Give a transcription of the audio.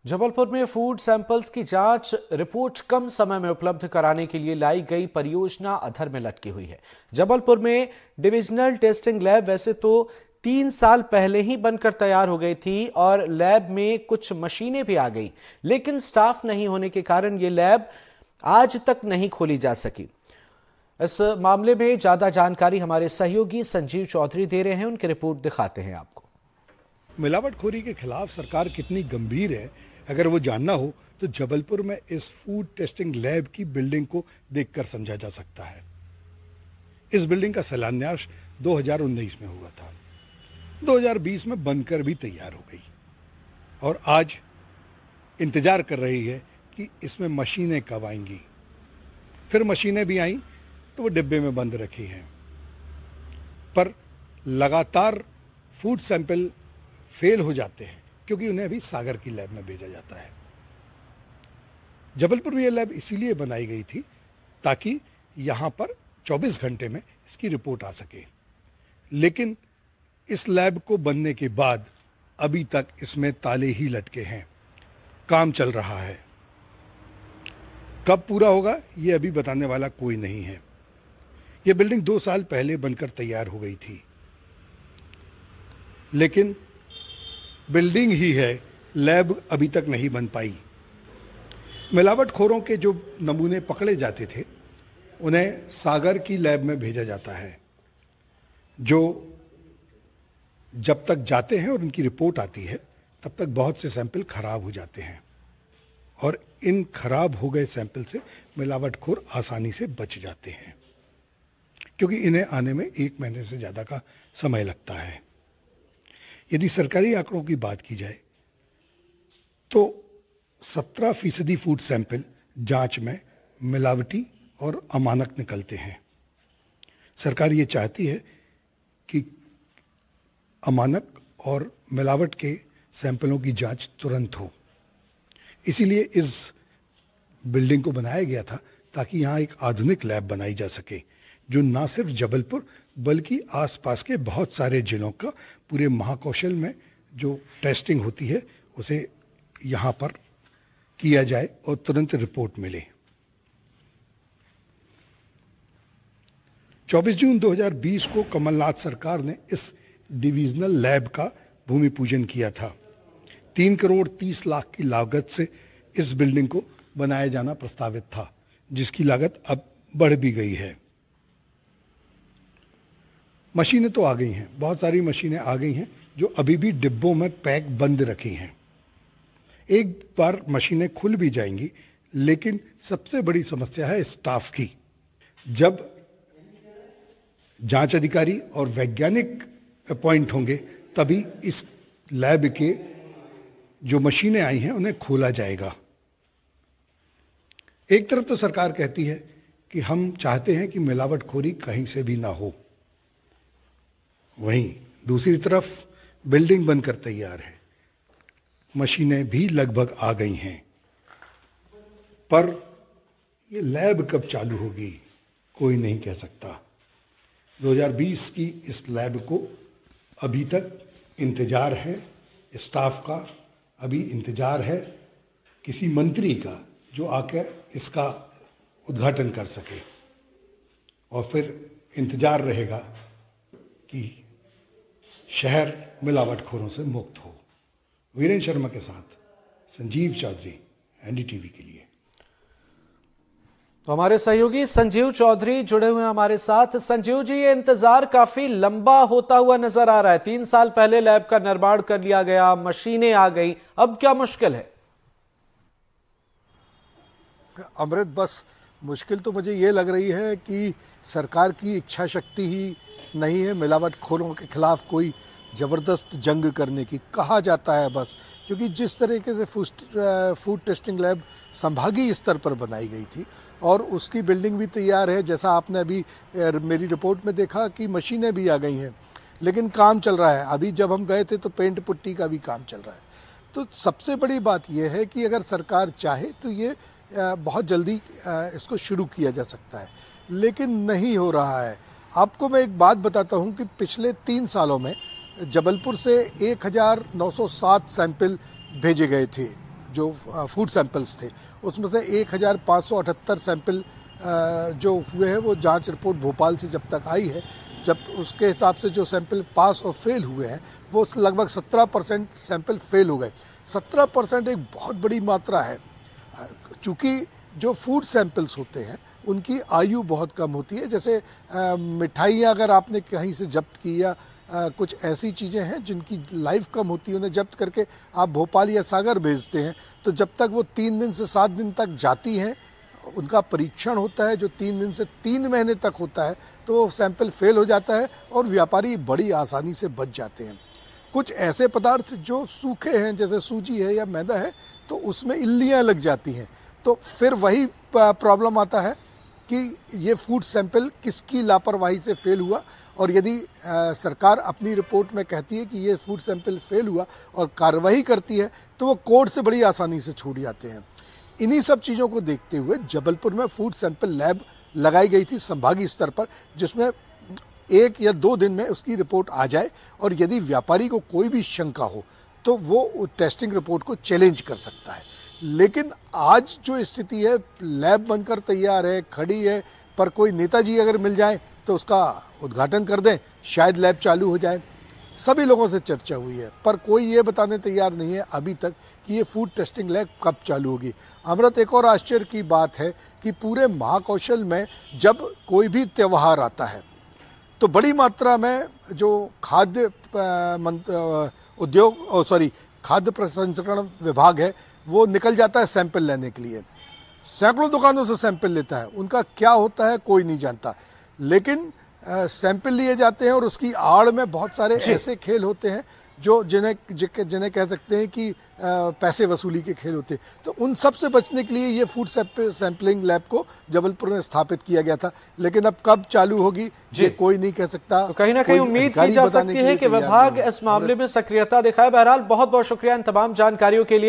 जबलपुर में food samples की जांच रिपोर्ट कम समय में उपलब्ध कराने के लिए लाई गई परियोजना अधर में लटकी हुई है। जबलपुर में डिविजनल टेस्टिंग लैब वैसे तो 3 साल पहले ही बनकर तैयार हो गई थी और लैब में कुछ मशीनें भी आ गई, लेकिन स्टाफ नहीं होने के कारण ये लैब आज तक नहीं खोली जा सकी। इस मामले में ज्यादा जानकारी हमारे सहयोगी संजीव चौधरी दे रहे हैं, उनकी रिपोर्ट दिखाते हैं आपको। मिलावटखोरी के खिलाफ सरकार कितनी गंभीर है, अगर वो जानना हो तो जबलपुर में इस फूड टेस्टिंग लैब की बिल्डिंग को देखकर समझा जा सकता है। इस बिल्डिंग का शिलान्यास 2019 में हुआ था, 2020 में बनकर भी तैयार हो गई और आज इंतजार कर रही है कि इसमें मशीनें कब आएंगी। फिर मशीनें भी आई तो वो डिब्बे में बंद रखी हैं, पर लगातार फूड सैंपल फेल हो जाते हैं क्योंकि उन्हें अभी सागर की लैब में भेजा जाता है। जबलपुर में यह लैब इसीलिए बनाई गई थी ताकि यहां पर 24 घंटे में इसकी रिपोर्ट आ सके, लेकिन इस लैब को बनने के बाद अभी तक इसमें ताले ही लटके हैं। काम चल रहा है, कब पूरा होगा ये अभी बताने वाला कोई नहीं है। यह बिल्डिंग 2 साल पहले बनकर तैयार हो गई थी, लेकिन बिल्डिंग ही है, लैब अभी तक नहीं बन पाई। मिलावटखोरों के जो नमूने पकड़े जाते थे उन्हें सागर की लैब में भेजा जाता है, जो जब तक जाते हैं और उनकी रिपोर्ट आती है तब तक बहुत से सैंपल खराब हो जाते हैं और इन खराब हो गए सैंपल से मिलावटखोर आसानी से बच जाते हैं क्योंकि इन्हें आने में 1 महीने से ज़्यादा का समय लगता है। यदि सरकारी आंकड़ों की बात की जाए तो 17% फूड सैंपल जांच में मिलावटी और अमानक निकलते हैं। सरकार ये चाहती है कि अमानक और मिलावट के सैंपलों की जांच तुरंत हो, इसीलिए इस बिल्डिंग को बनाया गया था ताकि यहाँ एक आधुनिक लैब बनाई जा सके जो न सिर्फ जबलपुर बल्कि आसपास के बहुत सारे जिलों का पूरे महाकौशल में जो टेस्टिंग होती है उसे यहाँ पर किया जाए और तुरंत रिपोर्ट मिले। 24 जून 2020 को कमलनाथ सरकार ने इस डिविजनल लैब का भूमि पूजन किया था। 3 करोड़ 30 लाख की लागत से इस बिल्डिंग को बनाया जाना प्रस्तावित था, जिसकी लागत अब बढ़ भी गई है। मशीनें तो आ गई हैं, बहुत सारी मशीनें आ गई हैं जो अभी भी डिब्बों में पैक बंद रखी हैं। एक बार मशीनें खुल भी जाएंगी, लेकिन सबसे बड़ी समस्या है स्टाफ की। जब जांच अधिकारी और वैज्ञानिक अपॉइंट होंगे तभी इस लैब के जो मशीनें आई हैं उन्हें खोला जाएगा। एक तरफ तो सरकार कहती है कि हम चाहते हैं कि मिलावटखोरी कहीं से भी ना हो, वहीं दूसरी तरफ बिल्डिंग बनकर तैयार है, मशीनें भी लगभग आ गई हैं, पर ये लैब कब चालू होगी कोई नहीं कह सकता। 2020 की इस लैब को अभी तक इंतजार है, स्टाफ का अभी इंतजार है किसी मंत्री का जो आकर इसका उद्घाटन कर सके, और फिर इंतजार रहेगा कि शहर मिलावटखोरों से मुक्त हो। वीरेंद्र शर्मा के साथ संजीव चौधरी, एनडीटीवी के लिए। तो हमारे सहयोगी संजीव चौधरी जुड़े हुए हैं हमारे साथ। संजीव जी, ये इंतजार काफी लंबा होता हुआ नजर आ रहा है। 3 साल पहले लैब का निर्माण कर लिया गया, मशीनें आ गई, अब क्या मुश्किल है? अमृत, बस मुश्किल तो मुझे ये लग रही है कि सरकार की इच्छा शक्ति ही नहीं है मिलावटखोरों के खिलाफ कोई ज़बरदस्त जंग करने की। कहा जाता है बस, क्योंकि जिस तरीके से फूड टेस्टिंग लैब संभागीय स्तर पर बनाई गई थी और उसकी बिल्डिंग भी तैयार है, जैसा आपने अभी मेरी रिपोर्ट में देखा कि मशीनें भी आ गई हैं, लेकिन काम चल रहा है। अभी जब हम गए थे तो पेंट पुट्टी का भी काम चल रहा है। तो सबसे बड़ी बात यह है कि अगर सरकार चाहे तो ये बहुत जल्दी इसको शुरू किया जा सकता है, लेकिन नहीं हो रहा है। आपको मैं एक बात बताता हूं कि पिछले 3 सालों में जबलपुर से 1907 सैंपल भेजे गए थे जो फूड सैंपल्स थे, उसमें से 1578 सैंपल जो हुए हैं वो जांच रिपोर्ट भोपाल से जब तक आई है, जब उसके हिसाब से जो सैंपल पास और फेल हुए हैं वो लगभग 17% सैंपल फेल हो गए। 17% एक बहुत बड़ी मात्रा है, चूँकि जो फूड सैंपल्स होते हैं उनकी आयु बहुत कम होती है। जैसे मिठाइयाँ अगर आपने कहीं से जब्त की या कुछ ऐसी चीज़ें हैं जिनकी लाइफ कम होती है, उन्हें जब्त करके आप भोपाल या सागर भेजते हैं तो जब तक वो 3 दिन से 7 दिन तक जाती हैं, उनका परीक्षण होता है जो 3 दिन से 3 महीने तक होता है, तो वो सैंपल फेल हो जाता है और व्यापारी बड़ी आसानी से बच जाते हैं। कुछ ऐसे पदार्थ जो सूखे हैं जैसे सूजी है या मैदा है, तो उसमें इल्लियाँ लग जाती हैं, तो फिर वही प्रॉब्लम आता है कि ये फूड सैंपल किसकी लापरवाही से फेल हुआ। और यदि सरकार अपनी रिपोर्ट में कहती है कि ये फूड सैंपल फेल हुआ और कार्रवाई करती है तो वो कोर्ट से बड़ी आसानी से छूट जाते हैं। इन्हीं सब चीज़ों को देखते हुए जबलपुर में फूड सैंपल लैब लगाई गई थी संभागीय स्तर पर, जिसमें 1 या 2 दिन में उसकी रिपोर्ट आ जाए और यदि व्यापारी को कोई भी शंका हो तो वो टेस्टिंग रिपोर्ट को चैलेंज कर सकता है। लेकिन आज जो स्थिति है, लैब बनकर तैयार है, खड़ी है, पर कोई नेताजी अगर मिल जाए तो उसका उद्घाटन कर दें, शायद लैब चालू हो जाए। सभी लोगों से चर्चा हुई है पर कोई ये बताने तैयार नहीं है अभी तक कि ये फूड टेस्टिंग लैब कब चालू होगी। अमृत, एक और आश्चर्य की बात है कि पूरे महाकौशल में जब कोई भी त्यौहार आता है तो बड़ी मात्रा में जो खाद्य प्रसंस्करण विभाग है वो निकल जाता है सैंपल लेने के लिए। सैकड़ों दुकानों से सैंपल लेता है, उनका क्या होता है कोई नहीं जानता, लेकिन सैंपल लिए जाते हैं और उसकी आड़ में बहुत सारे ऐसे खेल होते हैं जो जिन्हें कह सकते हैं कि पैसे वसूली के खेल होते हैं। तो उन सब से बचने के लिए ये फूड सैंपलिंग लैब को जबलपुर में स्थापित किया गया था, लेकिन अब कब चालू होगी ये कोई नहीं कह सकता। तो कहीं ना कहीं उम्मीद की जा सकती है कि विभाग इस मामले में सक्रियता दिखाए। बहरहाल बहुत बहुत शुक्रिया इन तमाम जानकारियों के लिए।